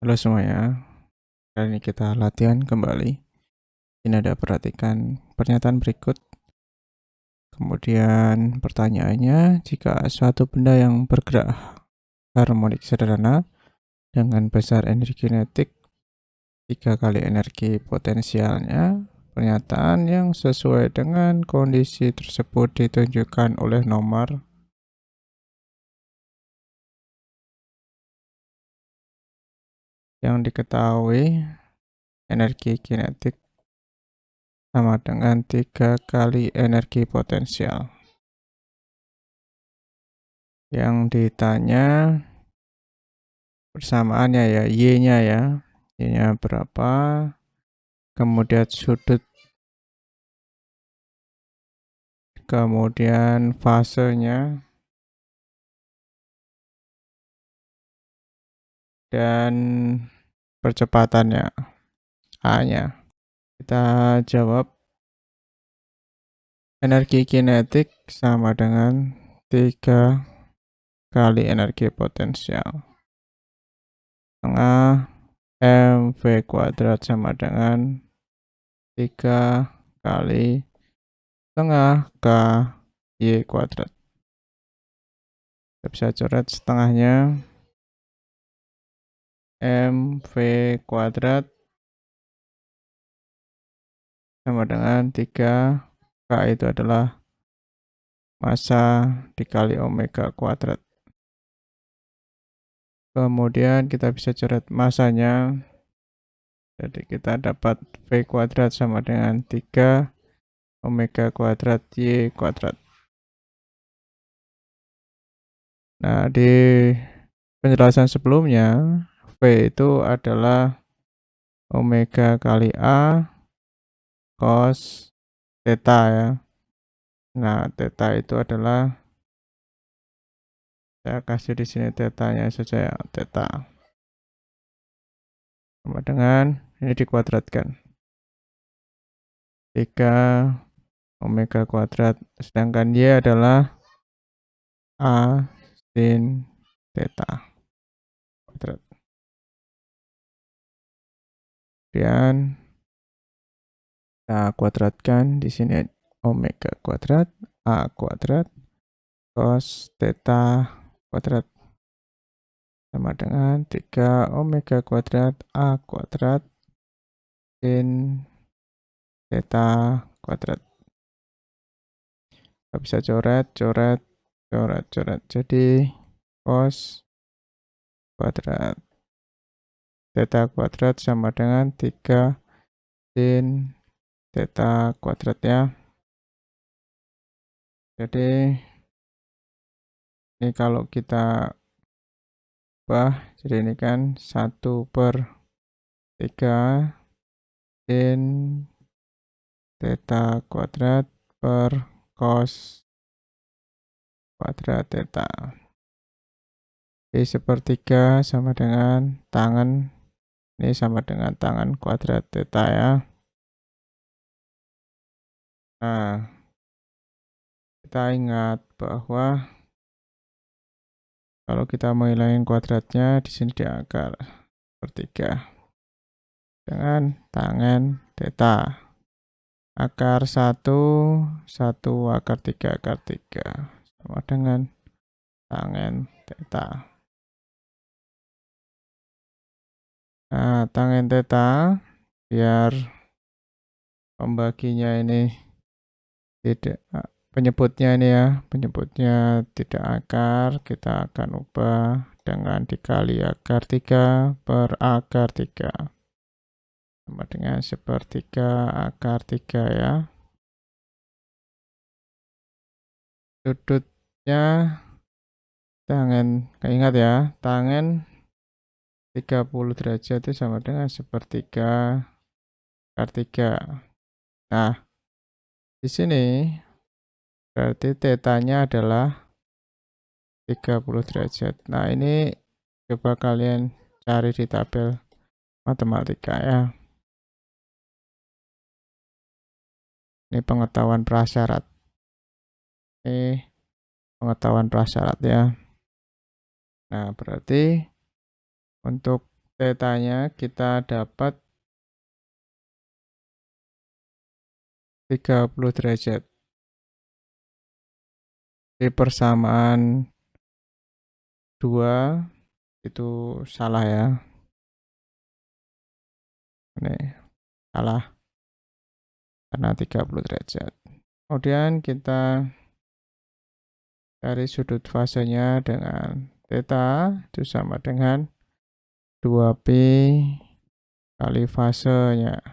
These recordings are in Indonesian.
Halo semuanya, kali ini kita latihan kembali. Ini ada perhatikan pernyataan berikut. Kemudian pertanyaannya, jika suatu benda yang bergerak harmonik sederhana dengan besar energi kinetik 3 kali energi potensialnya, pernyataan yang sesuai dengan kondisi tersebut ditunjukkan oleh nomor. Yang diketahui energi kinetik sama dengan 3 kali energi potensial. Yang ditanya persamaannya ya, Y-nya ya. Y-nya berapa? Kemudian sudut, kemudian fasenya, dan percepatannya, A-nya. Kita jawab energi kinetik sama dengan 3 kali energi potensial. Tengah mv kuadrat sama dengan 3 kali tengah KY kuadrat. Kita bisa coret setengahnya. mv kuadrat sama dengan 3 K itu adalah massa dikali omega kuadrat. Kemudian kita bisa coret massanya. Jadi kita dapat V kuadrat sama dengan 3 omega kuadrat Y kuadrat. Nah, di penjelasan sebelumnya, V itu adalah omega kali A cos theta ya. Nah, theta itu adalah, saya kasih di sini tetanya saja ya, theta. Sama dengan ini dikuadratkan 3 omega kuadrat, sedangkan Y adalah A sin theta kuadrat. Kemudian kita kuadratkan di sini omega kuadrat A kuadrat cos theta kuadrat sama dengan 3 omega kuadrat A kuadrat sin theta kuadrat. Kita bisa coret. Jadi cos kuadrat theta kuadrat sama dengan 3 sin theta kuadrat ya. Jadi ini kalau kita ubah, jadi ini kan 1/3 sin theta kuadrat per cos kuadrat theta. Jadi 1/3 sama dengan tangan, ini sama dengan tangan kuadrat theta ya. Nah, kita ingat bahwa kalau kita menghilangkan kuadratnya di sini di akar 1/3 dengan tangen theta. Akar 1 akar 3 sama dengan tangen theta. Nah, tangen theta biar pembaginya ini tidak, penyebutnya ini ya, penyebutnya tidak akar, kita akan ubah dengan dikali akar 3 per akar 3 sama dengan 1/3 akar 3 ya. Sudutnya tangen, ingat ya, tangen 30 derajat itu sama dengan 1/3 akar 3. Nah, di sini berarti tetanya adalah 30 derajat. Nah, ini coba kalian cari di tabel matematika ya. Ini pengetahuan prasyarat. Ini pengetahuan prasyarat ya. Nah, berarti untuk Tetanya kita dapat 30 derajat. Di persamaan 2 itu salah ya. Ini salah karena 30 derajat. Kemudian kita cari sudut fasenya dengan theta itu sama dengan 2P kali fasenya.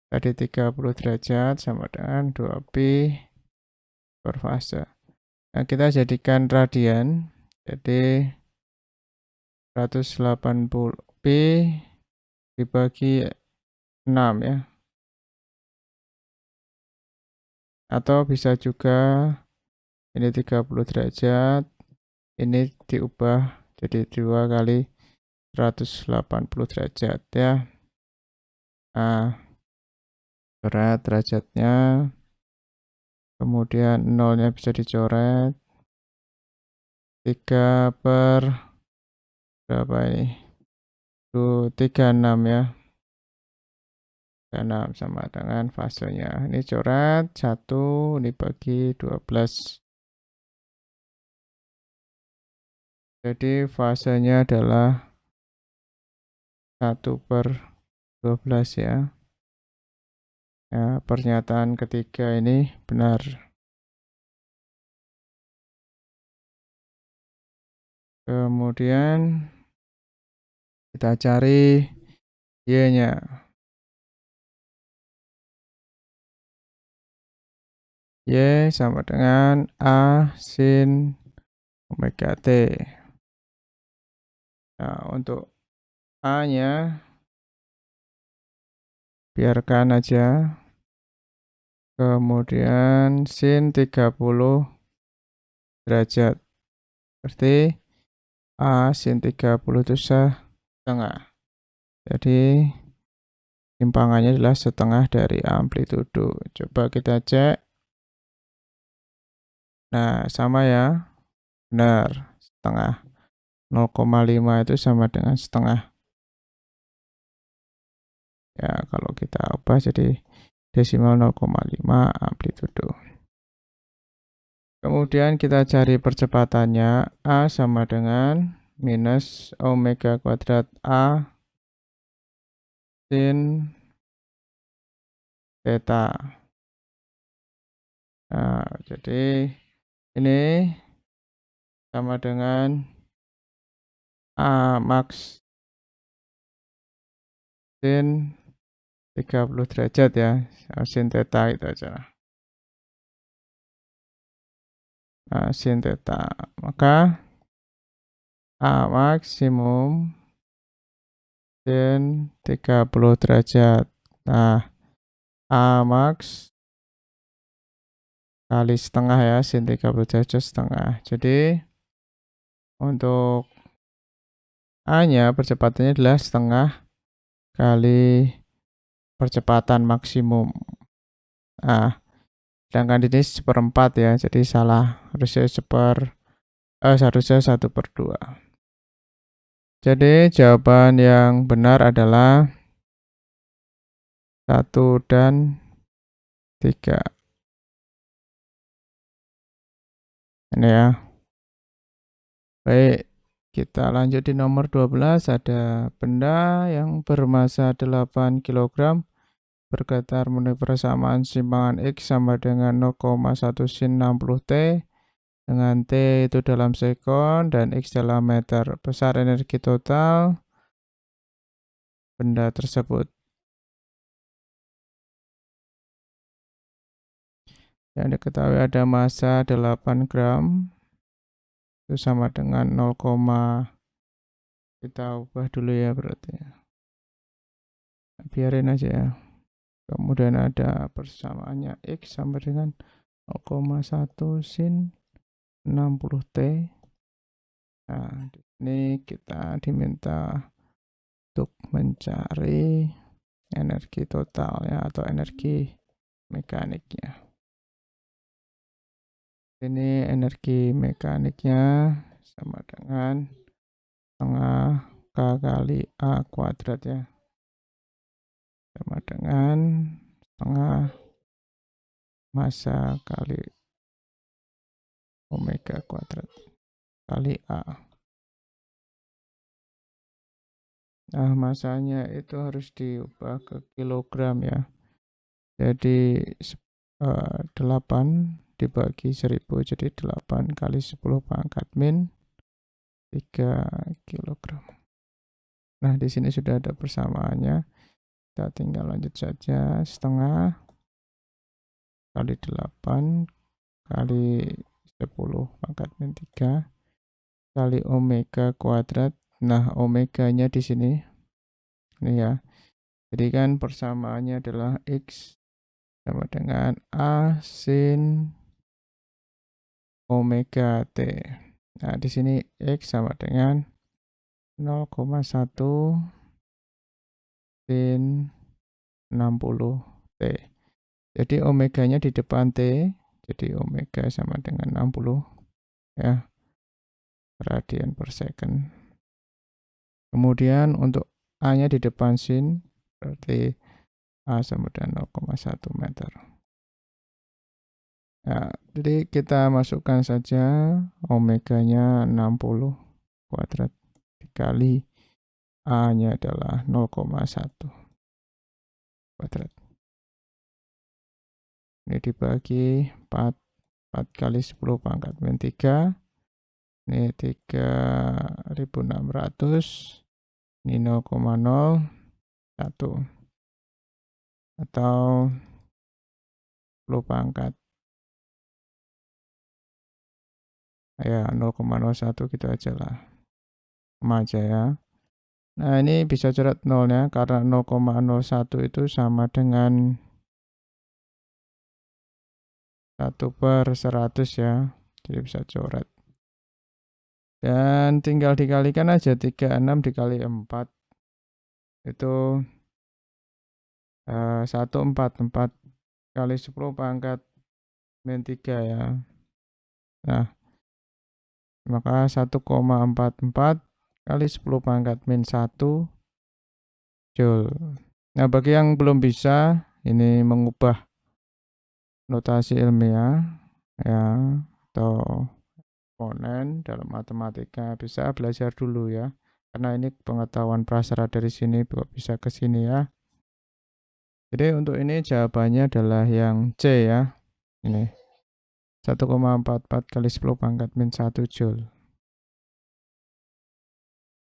Tadi 30 derajat sama dengan 2P per fase. Nah, kita jadikan radian. Jadi 180P dibagi 6 ya. Atau bisa juga ini 30 derajat, ini diubah jadi 2 kali 180 derajat ya. Nah, berat derajatnya, kemudian nolnya bisa dicoret, 3 per berapa ini? 36 ya. 36 sama dengan fasenya. Ini coret 1 dibagi 12. Jadi fasenya adalah 1 per 12 ya. Ya, pernyataan ketiga ini benar. Kemudian kita cari Y-nya. Y sama dengan A sin omega T. Nah, untuk A-nya biarkan aja. Kemudian sin 30 derajat. Berarti A sin 30 itu setengah. Jadi timpangannya adalah setengah dari amplitudo. Coba kita cek. Nah, sama ya. Benar, setengah. 0,5 itu sama dengan setengah. Ya, kalau kita ubah jadi desimal 0,5 amplitudo. Kemudian kita cari percepatannya. A sama dengan minus omega kuadrat A sin theta. Nah, jadi ini sama dengan A max sin 30 derajat ya. Sin theta itu aja. Nah, sin theta. Maka A maksimum sin 30 derajat. Nah, A max kali setengah ya, sin 30 derajat setengah. Jadi untuk A-nya percepatannya adalah setengah kali percepatan maksimum. Nah, sedangkan ini seperempat ya, jadi salah. Harusnya seharusnya 1/2. Jadi jawaban yang benar adalah 1 dan 3. Ini ya. Baik, kita lanjut di nomor 12. Ada benda yang bermassa 8 kg bergetar menuju persamaan simpangan X sama dengan 0,1 sin 60 T dengan T itu dalam sekon dan X dalam meter. Besar energi total benda tersebut. Yang diketahui ada massa 8 gram itu sama dengan 0, kita ubah dulu ya berarti. Biarin aja ya. Kemudian ada persamaannya X sama dengan 0,1 sin 60 T. Nah, di sini kita diminta untuk mencari energi total ya atau energi mekaniknya. Ini energi mekaniknya sama dengan setengah K kali A kuadrat ya, sama dengan setengah massa kali omega kuadrat kali A. Nah, masanya itu harus diubah ke kilogram ya. Jadi 8 dibagi 1000, jadi 8 kali 10 pangkat min 3 kilogram. Nah, di sini sudah ada persamaannya. Kita tinggal lanjut saja, setengah kali 8 kali 10 pangkat min 3 kali omega kuadrat. Nah, omeganya di sini ini ya. Jadi kan persamaannya adalah X sama dengan A sin omega T. Nah, di sini X sama dengan 0,1 sin 60 T. Jadi omeganya di depan T, jadi omega sama dengan 60 ya, radian per second. Kemudian untuk A-nya di depan sin, berarti A sama dengan 0,1 meter. Ya, jadi kita masukkan saja omeganya 60 kuadrat dikali A-nya adalah 0,1 kuadrat. Ini dibagi 4, 4 kali 10 pangkat min 3. Ini 3600. Ini 0,01 atau 10 pangkat. Ya, 0,01 gitu aja lah. Sama aja ya. Nah, ini bisa coret nolnya karena 0,01 itu sama dengan 1/100 ya. Jadi bisa coret. Dan tinggal dikalikan aja 36 dikali 4. Itu 144 kali 10 pangkat min 3 ya. Nah, maka 1,44 kali 10 pangkat min 1 Joule. Nah, bagi yang belum bisa ini mengubah notasi ilmiah ya atau eksponen dalam matematika bisa belajar dulu ya. Karena ini pengetahuan prasyarat dari sini kok bisa ke sini ya. Jadi untuk ini jawabannya adalah yang C ya. Ini 1,44 kali 10 pangkat min 1 Joule.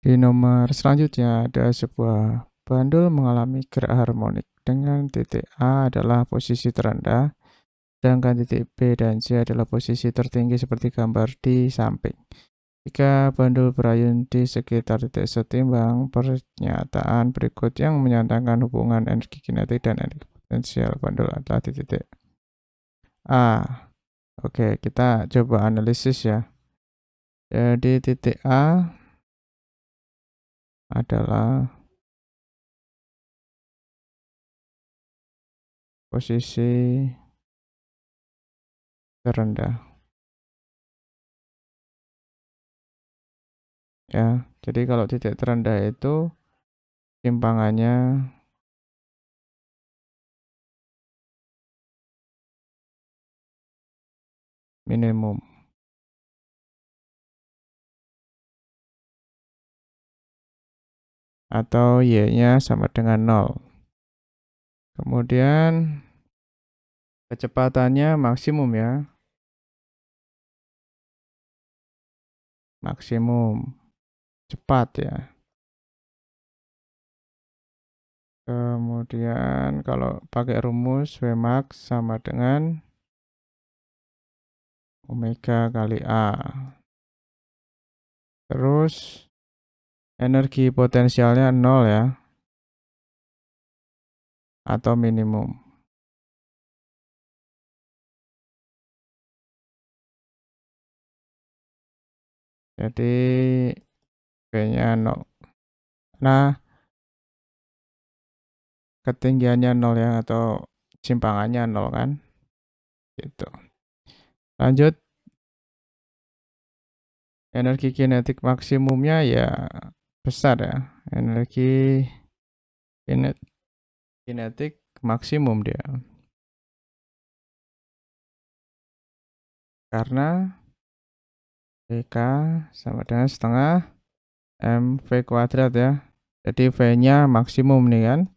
Di nomor selanjutnya ada sebuah bandul mengalami gerak harmonik dengan titik A adalah posisi terendah, sedangkan titik B dan C adalah posisi tertinggi seperti gambar di samping. Jika bandul berayun di sekitar titik setimbang, pernyataan berikut yang menyatakan hubungan energi kinetik dan energi potensial bandul adalah di titik A. Oke, kita coba analisis ya. Jadi titik A adalah posisi terendah. Ya, jadi kalau titik terendah itu timpangannya minimum. Atau Y-nya sama dengan 0. Kemudian kecepatannya maksimum ya. Maksimum cepat ya. Kemudian kalau pakai rumus Vmax sama dengan omega kali A. Terus energi potensialnya 0 ya. Atau minimum. Jadi V-nya 0. Nah, ketinggiannya 0 ya atau simpangannya 0 kan. Gitu. Lanjut, energi kinetik maksimumnya ya besar ya, energi kinetik maksimum dia. Karena VK sama dengan setengah MV kuadrat ya. Jadi V-nya maksimum nih kan.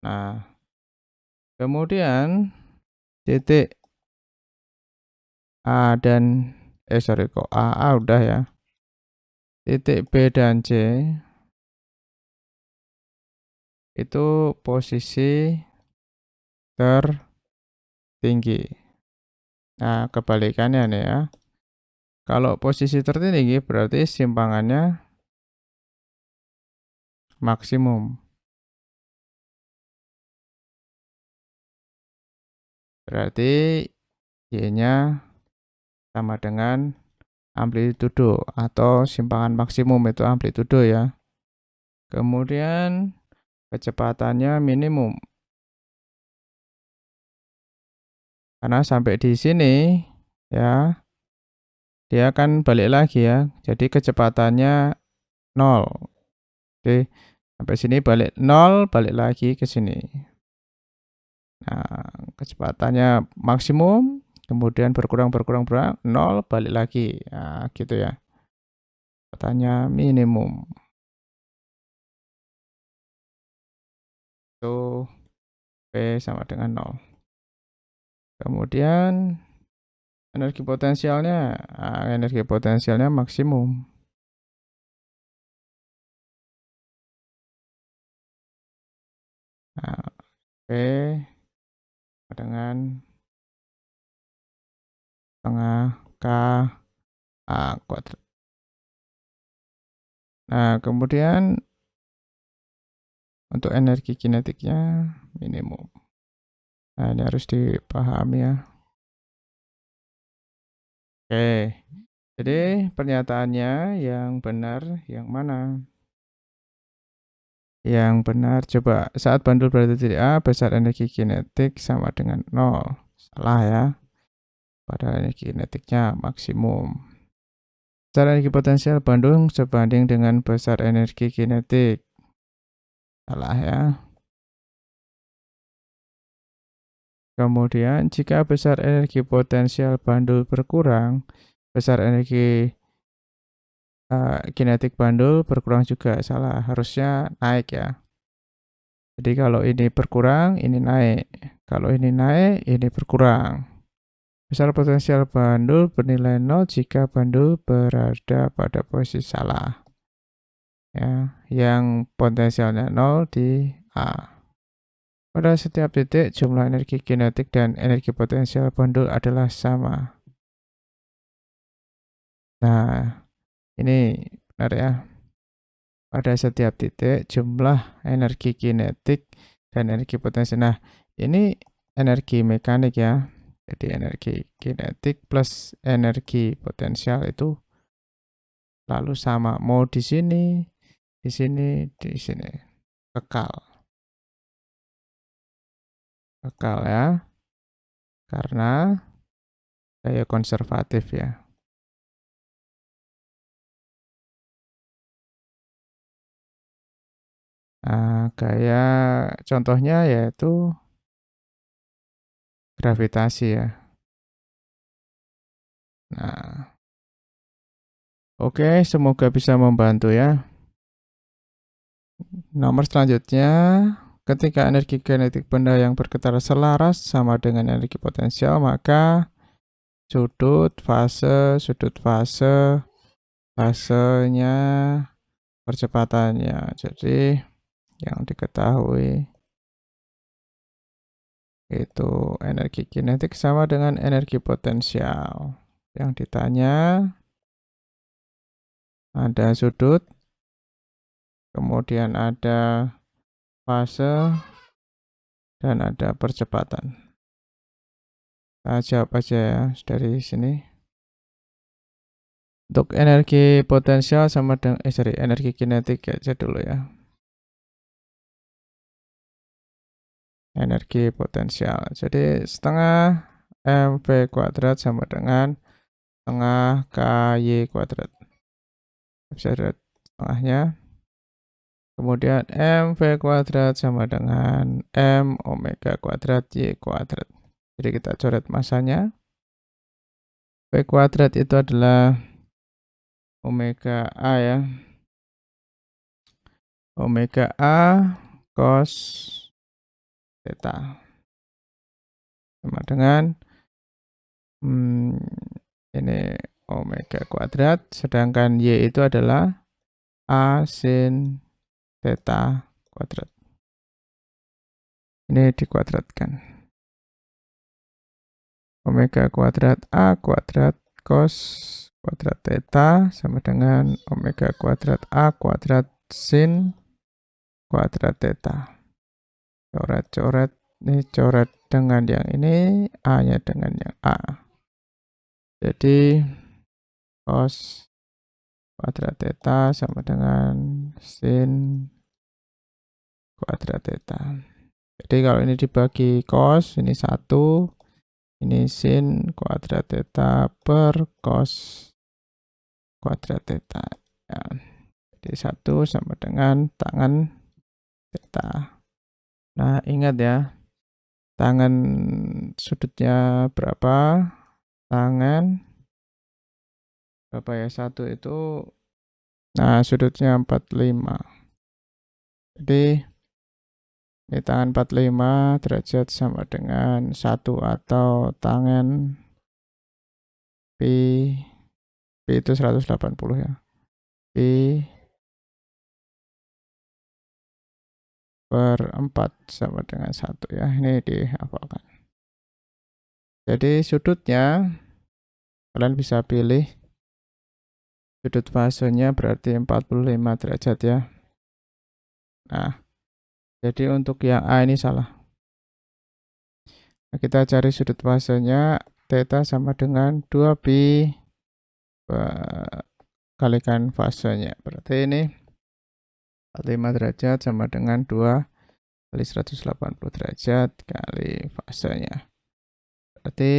Nah, kemudian titik A dan A udah ya. Titik B dan C itu posisi tertinggi. Nah, kebalikannya nih ya. Kalau posisi tertinggi berarti simpangannya maksimum. Berarti Y-nya sama dengan amplitudo atau simpangan maksimum itu amplitudo ya. Kemudian kecepatannya minimum. Karena sampai di sini ya, dia akan balik lagi ya. Jadi kecepatannya 0. Oke, sampai sini balik 0, balik lagi ke sini. Nah, kecepatannya maksimum, kemudian berkurang 0, balik lagi. Nah, gitu ya. Kecepatannya minimum. Itu P sama dengan 0. Kemudian energi potensialnya maksimum. Nah, P dengan setengah K A kuadrat. Nah, kemudian untuk energi kinetiknya minimum. Nah, ini harus dipahami ya. Oke, jadi pernyataannya yang benar yang mana? Yang benar, coba saat bandul berada di titik A, besar energi kinetik sama dengan 0. Salah ya, padahal energi kinetiknya maksimum. Besar energi potensial bandul sebanding dengan besar energi kinetik. Salah ya. Kemudian, jika besar energi potensial bandul berkurang, besar energi kinetik bandul berkurang juga. Salah, harusnya naik ya. Jadi kalau ini berkurang, ini naik. Kalau ini naik, ini berkurang. Besar potensial bandul bernilai 0 jika bandul berada pada posisi salah. Ya, yang potensialnya 0 di A. Pada setiap titik, jumlah energi kinetik dan energi potensial bandul adalah sama. Nah, ini benar ya. Pada setiap titik, jumlah energi kinetik dan energi potensial. Nah, ini energi mekanik ya. Jadi energi kinetik plus energi potensial itu lalu sama. Mau di sini, di sini, di sini. Kekal. Kekal ya. Karena gaya konservatif ya. Nah, gaya contohnya yaitu gravitasi ya. Nah, oke, semoga bisa membantu ya. Nomor selanjutnya, ketika energi kinetik benda yang bergetar selaras sama dengan energi potensial, maka sudut fase, fasenya, percepatannya. Jadi yang diketahui itu energi kinetik sama dengan energi potensial. Yang ditanya ada sudut, kemudian ada fase, dan ada percepatan. Kita jawab aja ya dari sini. Untuk energi potensial sama dengan energi kinetik aja dulu ya. Energi potensial. Jadi setengah MV kuadrat sama dengan setengah KY kuadrat. Bisa lihat setengahnya. Kemudian mv kuadrat sama dengan m omega kuadrat y kuadrat. Jadi kita coret masanya. V kuadrat itu adalah omega A ya. Omega A cos theta sama dengan ini omega kuadrat, sedangkan y itu adalah A sin theta kuadrat. Ini dikuadratkan. Omega kuadrat A kuadrat cos kuadrat theta sama dengan omega kuadrat A kuadrat sin kuadrat theta. Coret-coret, ini coret dengan yang ini, A-nya dengan yang A. Jadi cos kuadrat theta sama dengan sin kuadrat theta. Jadi kalau ini dibagi cos, ini 1, ini sin kuadrat theta per cos kuadrat theta. Ya. Jadi 1 sama dengan tangan theta. Nah, ingat ya, tangan sudutnya berapa? Tangan berapa ya? 1 itu, nah sudutnya 45. Jadi ini tangan 45 derajat sama dengan 1 atau tangan P itu 180 ya. P per 4 sama dengan 1 ya. Ini dihafalkan. Jadi sudutnya kalian bisa pilih sudut fasenya berarti 45 derajat ya. Nah, jadi untuk yang A ini salah. Nah, kita cari sudut fasenya, theta sama dengan 2 pi kalikan fasenya. Berarti ini 45 derajat sama dengan 2 kali 180 derajat kali fasenya. Berarti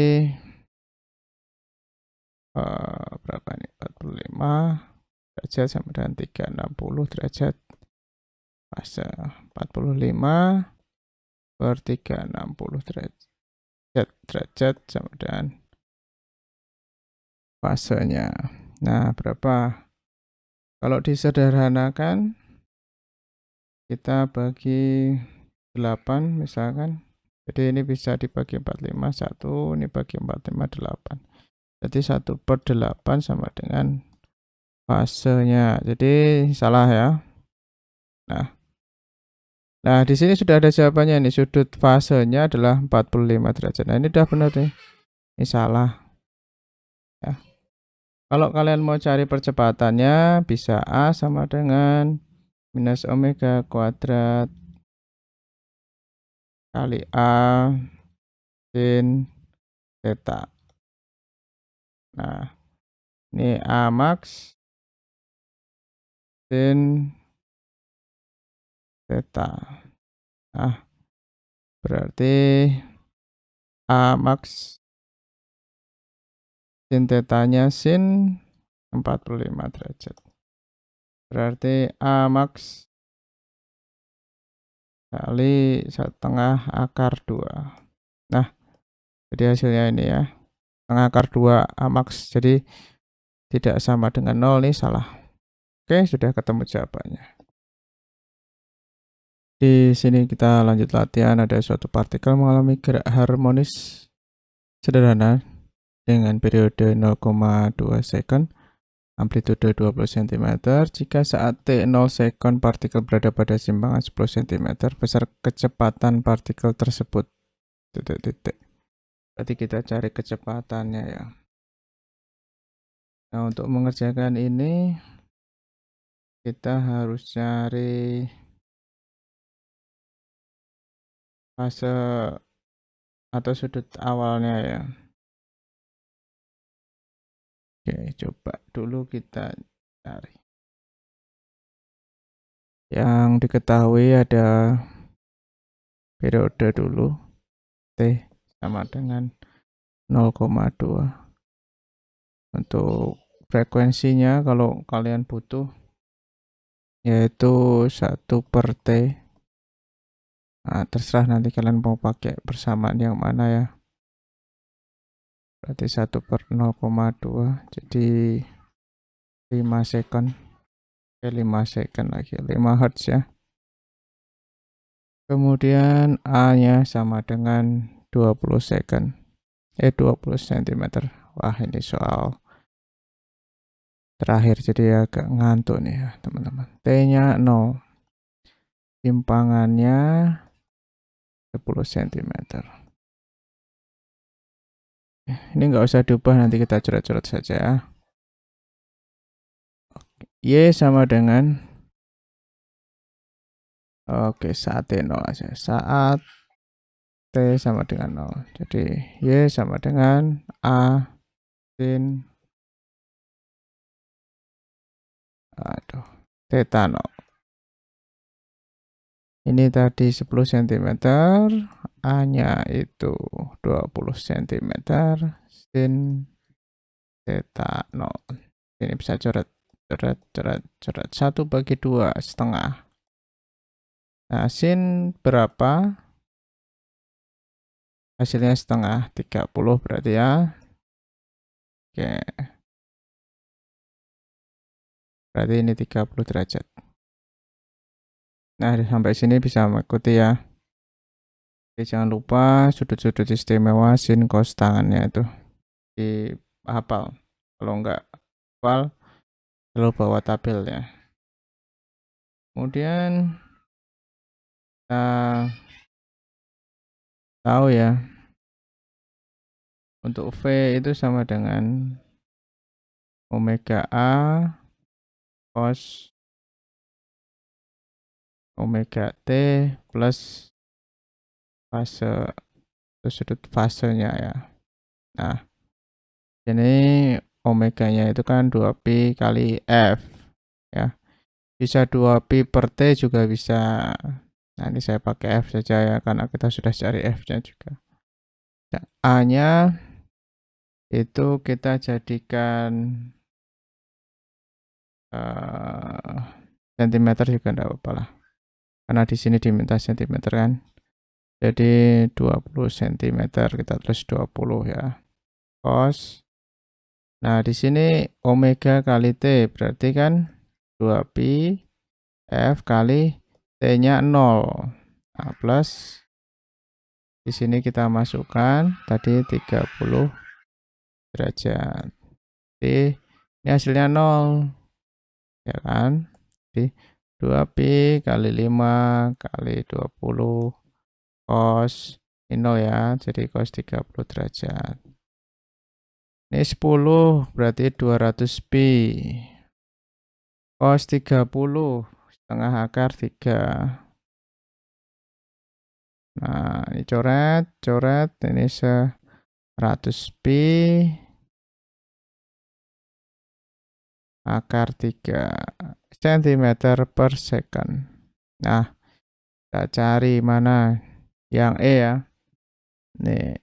berapa nih? 45 derajat sama dengan 360 derajat fase. 45 per 360 derajat sama dengan fasenya. Nah, berapa? Kalau disederhanakan, kita bagi 8 misalkan. Jadi ini bisa dibagi 45, 1, ini bagi 45, 8. Jadi 1 per 8 sama dengan fasenya. Jadi salah ya. Nah, di sini sudah ada jawabannya nih. Sudut fasenya adalah 45 derajat. Nah, ini udah benar nih. Ini salah. Ya. Kalau kalian mau cari percepatannya, bisa A sama dengan minus omega kuadrat kali A sin theta. Nah, ini A max sin theta. Nah, berarti A max sin tetanya sin 45 derajat. Berarti A max kali 1/2 akar 2. Nah, jadi hasilnya ini ya. 1/2 akar 2 A max. Jadi tidak sama dengan 0 nih, salah. Oke, sudah ketemu jawabannya. Di sini kita lanjut latihan. Ada suatu partikel mengalami gerak harmonis sederhana dengan periode 0,2 second, amplitude 20 cm. Jika saat T 0 second partikel berada pada simpangan 10 cm, besar kecepatan partikel tersebut. Titik-titik. Berarti kita cari kecepatannya ya. Nah, untuk mengerjakan ini kita harus cari fase atau sudut awalnya ya. Oke, coba dulu kita cari. Yang diketahui ada periode dulu, T sama dengan 0,2. Untuk frekuensinya kalau kalian butuh yaitu 1/T. Nah, terserah nanti kalian mau pakai persamaan yang mana ya. Berarti 1/0,2, jadi 5 second. 5 second lagi, 5 Hz ya. Kemudian A-nya sama dengan 20 second. 20 cm. Wah, ini soal terakhir jadi agak ngantuk nih ya, teman-teman. T-nya 0. Timpangannya 10 cm. Ini nggak usah diubah, nanti kita coret-coret saja ya. Y sama dengan saat T 0 aja. Saat T sama dengan 0. Jadi Y sama dengan A sin theta 0. Ini tadi 10 cm, A-nya itu 20 cm, sin theta 0. Ini bisa coret. 1/2,5. Nah, sin berapa? Hasilnya setengah, 30 berarti ya. Oke. Berarti ini 30 derajat. Nah, sampai sini bisa mengikuti ya. Oke, jangan lupa sudut-sudut istimewa sin cos tangannya itu dihafal. Kalau enggak hafal, selalu bawa tabel ya. Kemudian kita tahu ya, untuk V itu sama dengan omega A cos omega T plus fase, sudut fasenya ya. Nah, ini omeganya itu kan 2pi kali F ya. Bisa 2pi/T juga bisa. Nah, ini saya pakai F saja ya, karena kita sudah cari F-nya juga. Nah, A-nya itu kita jadikan sentimeter juga enggak apa-apa lah. Karena di sini diminta sentimeter kan. Jadi 20 cm, kita tulis 20 ya. Cos. Nah, di sini omega kali T berarti kan 2pi F kali T-nya 0. Nah, plus di sini kita masukkan tadi 30 derajat. Jadi ini hasilnya 0. Ya kan? Jadi 2pi kali 5 kali 20 cos ini 0 ya. Jadi cos 30 derajat. Ini 10 berarti 200pi. Cos 30 setengah akar 3. Nah, ini coret, ini 100pi akar 3 cm/second. Nah, kita cari mana yang E ya. Nih,